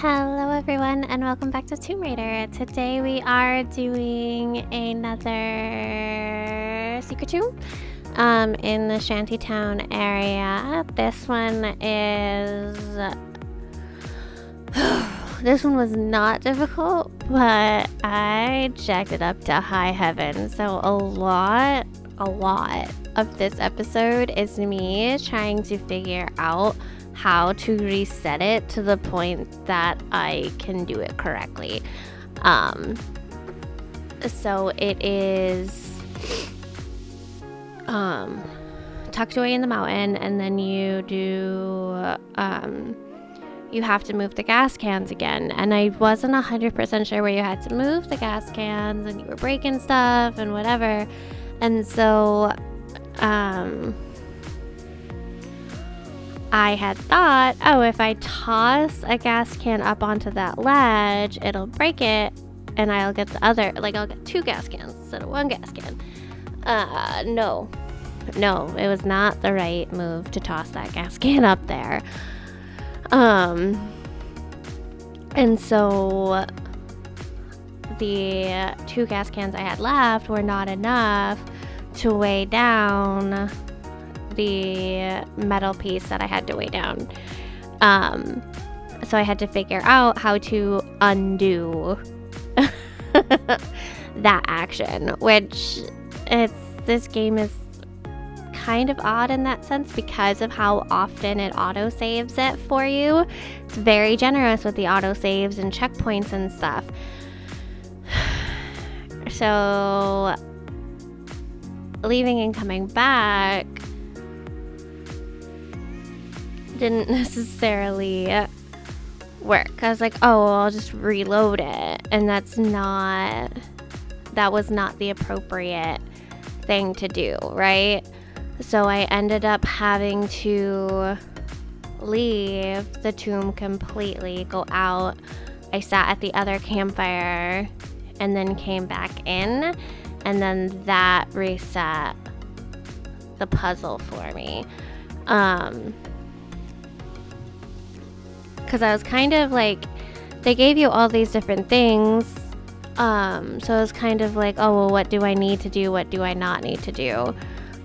Hello everyone and welcome back to Tomb Raider. Today we are doing another secret tomb in the Shantytown area. This one is this one was not difficult, but I jacked it up to high heaven. So a lot of this episode is me trying to figure out how to reset it to the point that I can do it correctly. So it is tucked away in the mountain, and then you do you have to move the gas cans again. And I wasn't 100% sure where you had to move the gas cans, and you were breaking stuff and whatever. And so I had thought, if I toss a gas can up onto that ledge, it'll break it, and I'll get the other, I'll get two gas cans instead of one gas can. No, it was not the right move to toss that gas can up there. And so the two gas cans I had left were not enough to weigh down the metal piece that I had to weigh down. So I had to figure out how to undo that action, which this game is kind of odd in that sense because of how often it auto saves it for you. It's very generous with the auto saves and checkpoints and stuff. So leaving and coming back didn't necessarily work. I was like, I'll just reload it, and that was not the appropriate thing to do, right? So I ended up having to leave the tomb completely, go out. I sat at the other campfire and then came back in, and then that reset the puzzle for me. Because I was kind of like, they gave you all these different things, so it was kind of like, what do I need to do, what do I not need to do,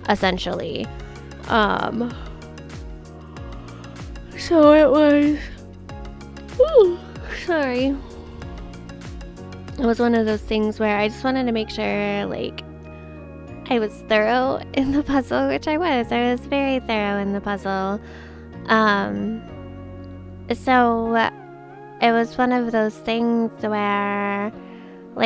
essentially. So it was, sorry, it was one of those things where I just wanted to make sure I was thorough in the puzzle, which I was very thorough in the puzzle. So it was one of those things where, so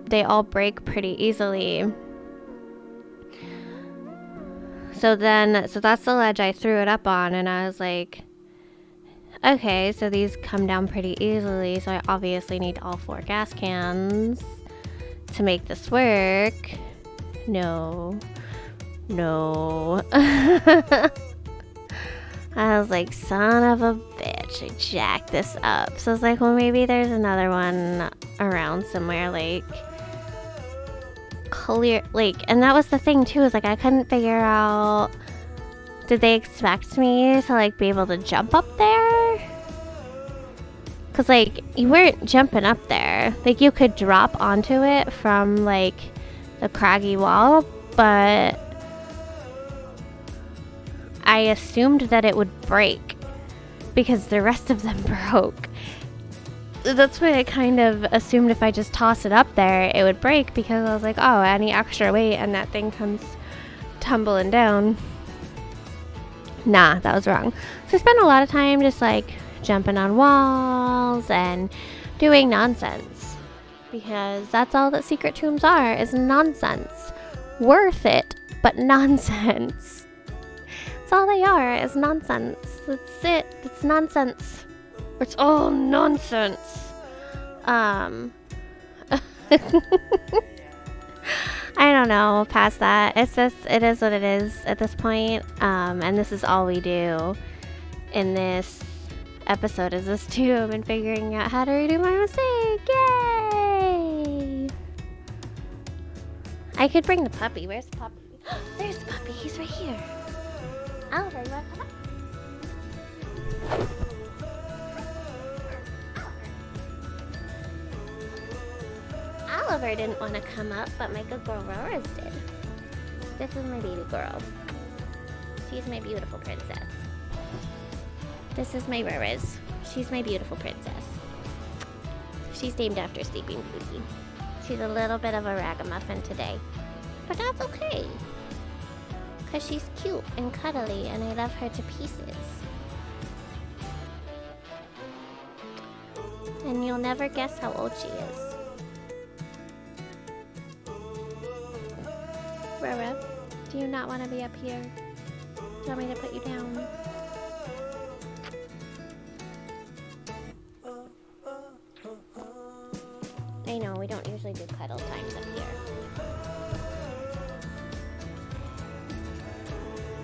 they all break pretty easily. So that's the ledge I threw it up on, and I was like, okay, so these come down pretty easily, so I obviously need all 4 gas cans to make this work. No. I was like, son of a bitch, I jacked this up. So I was like, well, maybe there's another one around somewhere, clear, and that was the thing too, is I couldn't figure out, did they expect me to be able to jump up there? Because you weren't jumping up there. You could drop onto it from the craggy wall, but I assumed that it would break because the rest of them broke. That's why I kind of assumed if I just toss it up there, it would break, because I was like, any extra weight and that thing comes tumbling down. Nah, that was wrong. So I spent a lot of time just jumping on walls and doing nonsense, because that's all that secret tombs are, is nonsense. Worth it, but nonsense. That's all they are, is nonsense. That's it. It's nonsense. It's all nonsense. I don't know, past that. It is what it is at this point. And this is all we do in this episode, is this tomb and figuring out how to redo my mistake. Yay! I could bring the puppy. Where's the puppy? There's the puppy. He's right here. Oliver, you wanna come up? Oliver didn't want to come up, but my good girl Rose did. This is my baby girl. She's my beautiful princess. This is my Rose. She's my beautiful princess. She's named after Sleeping Beauty. She's a little bit of a ragamuffin today, but that's okay. Because she's cute and cuddly and I love her to pieces. And you'll never guess how old she is. Rara, do you not want to be up here? Do you want me to put you down? I know, we don't usually do cuddle times up here.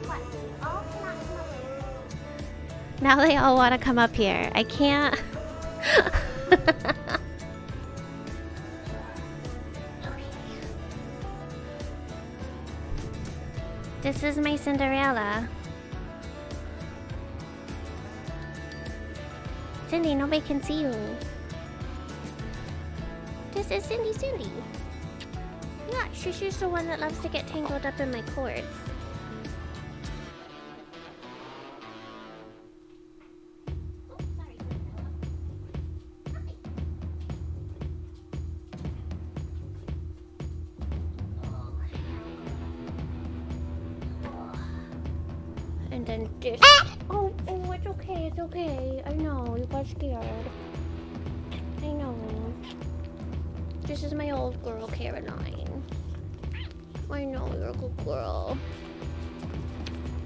What? All cannot come up here. Now they all want to come up here. I can't. This is my Cinderella. Cindy, nobody can see you. This is Cindy. Yeah, she's the one that loves to get tangled up in my cords. Oh, sorry, Cinderella. And then this. Oh, it's okay, it's okay. I know, you got scared. I know. This is my old girl, Caroline. I know, you're a good girl.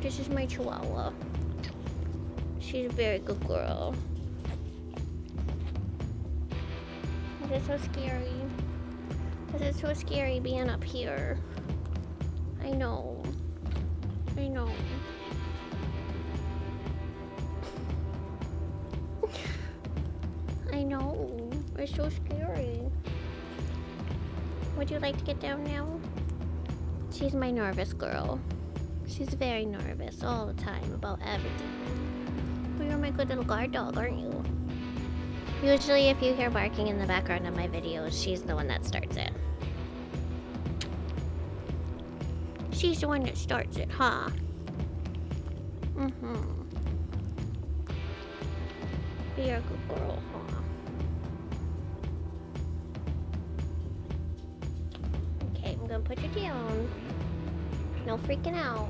This is my Chihuahua. She's a very good girl. This is so scary. This is so scary being up here. I know. I know. I know. It's so scary. Would you like to get down now? She's my nervous girl. She's very nervous all the time about everything. Well, you're my good little guard dog, aren't you? Usually if you hear barking in the background of my videos, she's the one that starts it. She's the one that starts it, huh? Mm-hmm. You're a good girl, huh? Okay, I'm gonna put you down. No freaking out.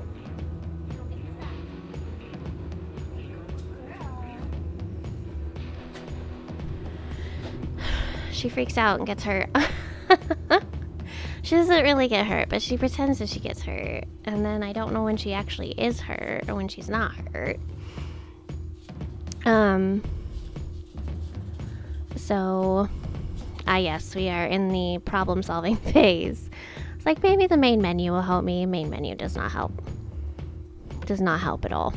She freaks out and gets hurt. She doesn't really get hurt, but she pretends that she gets hurt. And then I don't know when she actually is hurt or when she's not hurt. So, yes, we are in the problem solving phase. It's like maybe the main menu will help me. Main menu does not help. Does not help at all.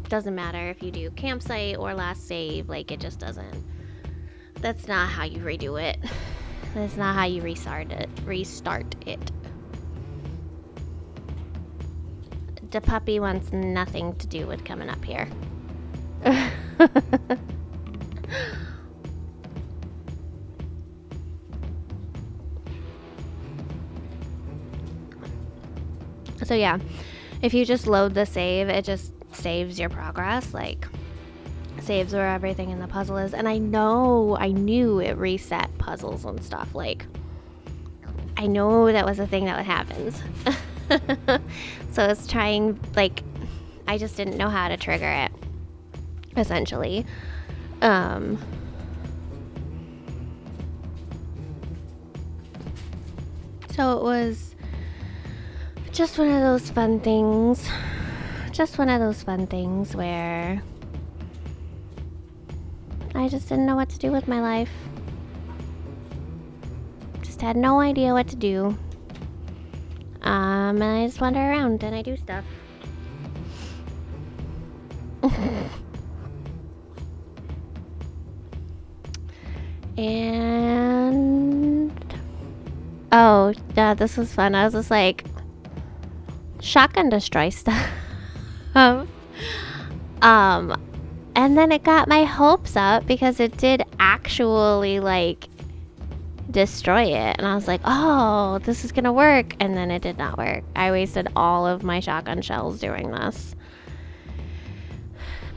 Doesn't matter if you do campsite or last save, like it just doesn't. That's not how you redo it. That's not how you restart it. The puppy wants nothing to do with coming up here. So yeah, if you just load the save, it just saves your progress, like saves where everything in the puzzle is. And I knew it reset puzzles and stuff. Like, I know that was a thing that happens. So it's trying, like, I just didn't know how to trigger it, essentially. So it was just one of those fun things. Just one of those fun things where I just didn't know what to do with my life. Just had no idea what to do. And I just wander around and I do stuff. And oh, yeah, this was fun. I was just like, shotgun destroy stuff. And then it got my hopes up because it did actually like destroy it, and I was like, oh, this is gonna work, and then it did not work. I wasted all of my shotgun shells doing this,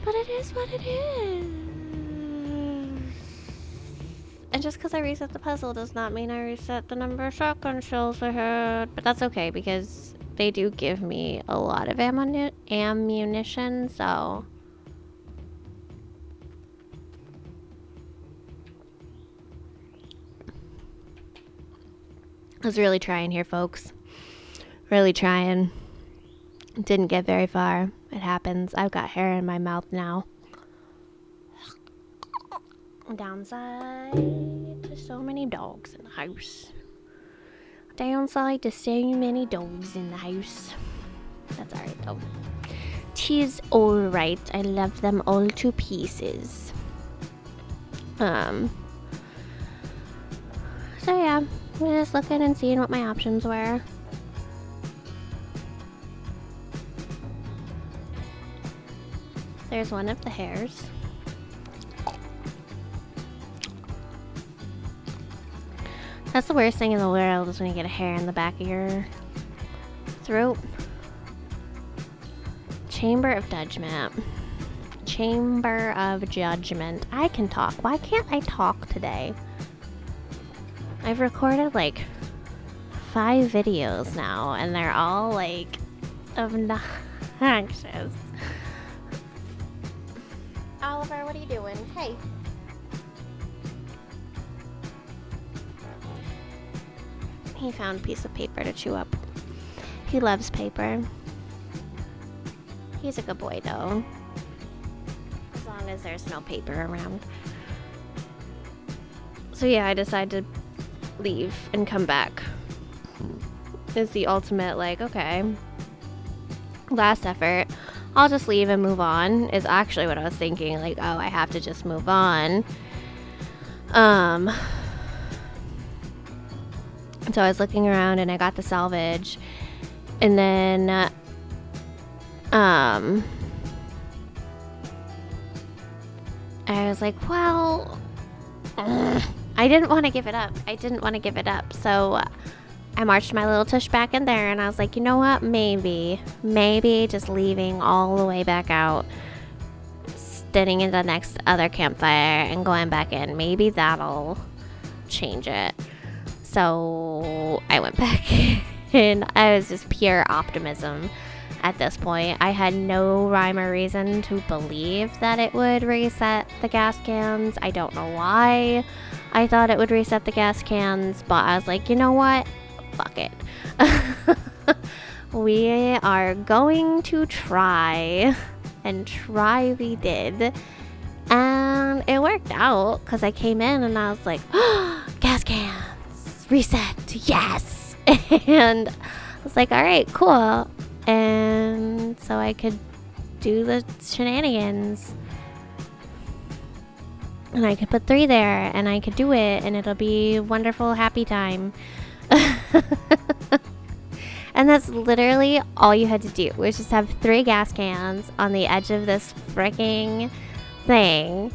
but it is what it is. And just because I reset the puzzle does not mean I reset the number of shotgun shells I had, but that's okay because they do give me a lot of ammunition, so I was really trying here, folks. Really trying. Didn't get very far. It happens. I've got hair in my mouth now. Downside to so many dogs in the house. Downside to so many dogs in the house. That's alright though. Tis alright. I love them all to pieces. So yeah. I'm just looking and seeing what my options were. There's one of the hairs. That's the worst thing in the world is when you get a hair in the back of your throat. Chamber of Judgment. Chamber of Judgment. I can talk. Why can't I talk today? I've recorded like 5 videos now, and they're all like obnoxious. Oliver, what are you doing? Hey. He found a piece of paper to chew up. He loves paper. He's a good boy though. As long as there's no paper around. So yeah, I decided to leave and come back. Is the ultimate like, okay, last effort. I'll just leave and move on is actually what I was thinking. Like, oh, I have to just move on. So I was looking around and I got the salvage, and then I was like, well, I didn't want to give it up. So I marched my little tush back in there, and I was like, you know what? Maybe just leaving all the way back out, standing in the next other campfire and going back in. Maybe that'll change it. So I went back in. I was just pure optimism at this point. I had no rhyme or reason to believe that it would reset the gas cans. I don't know why I thought it would reset the gas cans, but I was like, you know what? Fuck it. We are going to try. And try we did. And it worked out because I came in and I was like, oh, gas cans. Reset. Yes. And I was like, all right, cool. And so I could do the shenanigans. And I could put 3 there and I could do it and it'll be a wonderful, happy time. And that's literally all you had to do was just have 3 gas cans on the edge of this freaking thing.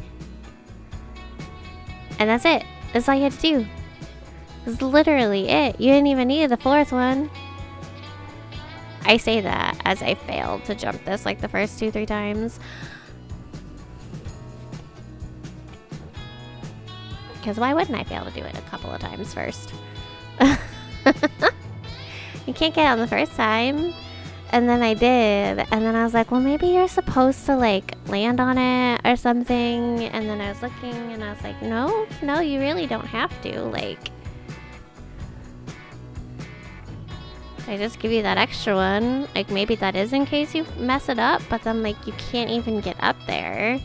And that's it. That's all you had to do. That's literally it. You didn't even need the 4th one. I say that as I failed to jump this like the first 2-3 times. Because why wouldn't I fail to do it a couple of times first? You can't get it on the first time. And then I did. And then I was like, well, maybe you're supposed to like land on it or something. And then I was looking and I was like, no, you really don't have to. Like, I just give you that extra one. Like, maybe that is in case you mess it up. But then, like, you can't even get up there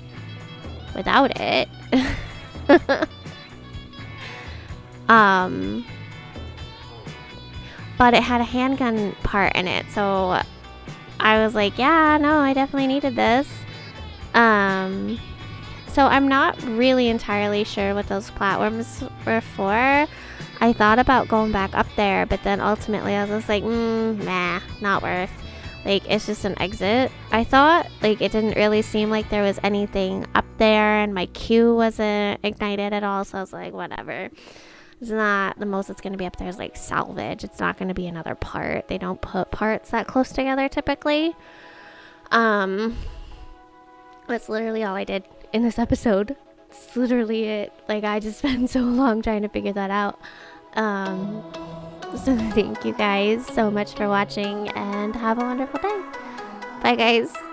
without it. But it had a handgun part in it, so I was like, yeah, no, I definitely needed this. So I'm not really entirely sure what those platforms were for. I thought about going back up there, but then ultimately I was just like, nah, not worth. Like, it's just an exit, I thought. Like, it didn't really seem like there was anything up there, and my queue wasn't ignited at all, so I was like, whatever. It's not, the most it's going to be up there is like salvage. It's not going to be another part. They don't put parts that close together typically. That's literally all I did in this episode. It's literally it. Like, I just spent so long trying to figure that out. So thank you guys so much for watching, and have a wonderful day. Bye, guys.